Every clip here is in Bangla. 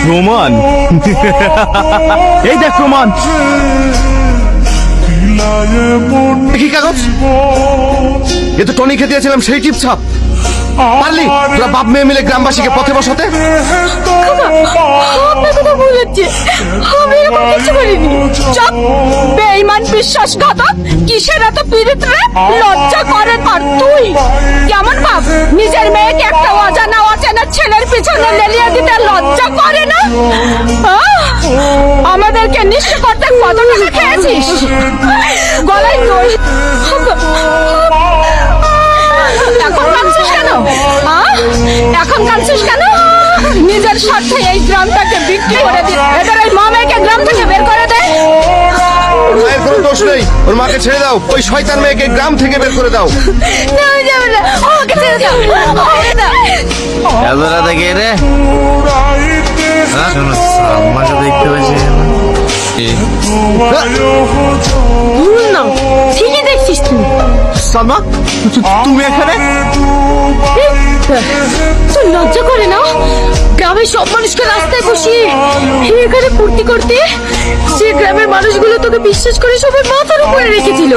প্রমাণ? এই দেখ প্রমাণ। কি কাগজ? এ তো টনি খেতে দিয়েছিলাম সেই টিপছাপ। পারলি তোরা বাপ মেয়ে মিলে গ্রামবাসীকে পথে বসাতে? আপনার কথা ভুল হচ্ছে, আমি এরকম কিছু করিনি। চুপ, বেঈমান বিশ্বাসঘাতক, কিসের এত পীড়িত রে? লজ্জা করে তোর? তুই কেমন বাপ, নিজের মেয়েকে একটা অজানা অচেনা ছেলের পিছনে লেলিয়ে দিতে লজ্জা করে না? আমাদেরকে নিঃস্ব করতে কত টাকা খেয়েছিস? গলায় দড়ি। এখন কাঁদছিস কেন? এখন কাঁদছিস কেন? নিজের স্বার্থে এই গ্রামটাকে বিক্রি করে দিস। এদের ওই মামাকে গ্রাম থেকে বের করে দে। মায়ের কোনো দোষ নেই, ওর মাকে ছেড়ে দাও। ওই শয়তান মেয়েকে গ্রাম থেকে বের করে দাও। যাবে না, আমাকে ছেড়ে দাও। এত রাতে কে রে? সালমাকে দেখতে পাচ্ছি। ভুল না, ঠিকই দেখছিস তুই। সালমা, তুমি এখানে? তোর লজ্জা করে না? গ্রামের সব মানুষকে রাস্তায় বসিয়ে এখানে ফুর্তি করতে, যে গ্রামের মানুষগুলো তোকে বিশ্বাস করে সবাই মাথার উপরে রেখেছিল,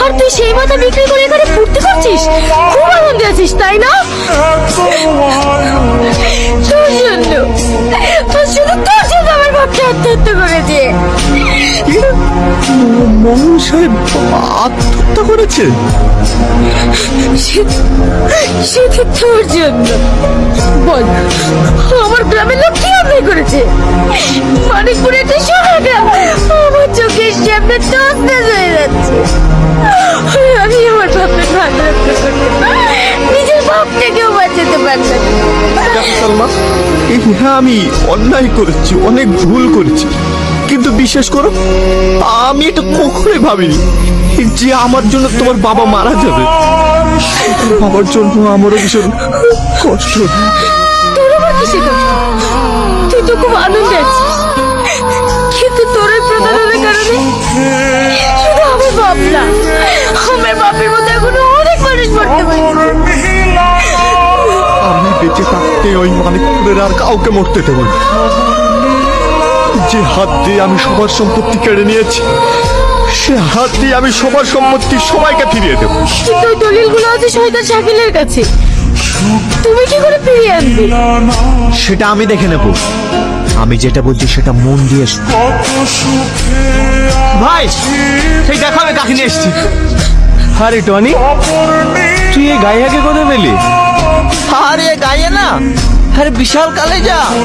আর তুই সেই মাথা বিক্রি করে এখানে ফুর্তি করছিস? খুব আনন্দে আছিস তাই না? তোর জন্য, শুধু তোর জন্য আমার বাপকে আত্মহত্যা করেছে। মোহন সাহেব আত্মহত্যা করেছে? সেটা তোর জন্য। বল, আমার গ্রামের লোক কি অন্যায় করেছে? মানিকপুরে একটা শহর গ্রাম, আমার চোখের সামনে তছনছ হয়ে যাচ্ছে। আমি আমার বাপের ভালো রক্ষা করতে, নিজের বাপটাকেও বাঁচাতে পারলাম। সালমা, হ্যাঁ আমি অন্যায় করেছি, অনেক ভুল করেছি, কিন্তু বিশ্বাস করো আমি এটা কখনোই ভাবিনি যে আমার জন্য তোমার বাবা মারা যাবে। বাবার জন্য আমারও ভীষণ কষ্ট। তোর আবার কিসে কষ্ট? তুই তো খুব আনন্দে আছিস, কিন্তু তোর এই প্রতারণার কারণে শুধু আমার বাপ না, আমার বাপের মতো এখনো অনেক মানুষ মরতে পারে। আমি বেঁচে থাকতে ওই মানিকপুরের আর কাউকে মরতে দেব না। যে হাত দিয়ে আমি সবার সম্পত্তি কেড়ে নিয়েছি, সে হাত দিয়ে আমি সবার সম্পত্তি সবাইকে ফিরিয়ে দেবো। কিন্তু ওই দলিলগুলো আছে শহীদ শাকিলের কাছে, তুমি কি করে ফিরিয়ে আনবে? সেটা আমি দেখে নেব। আমি যেটা বলছি সেটা মন দিয়ে শোনো। ভাই, সেই দেখো আমি কাকে নিয়ে এসেছি। আরে টনি, তুই এই গাইয়াকে কোথায় পেলি? আরে গায়ে না, আরে বিশাল কালে যা।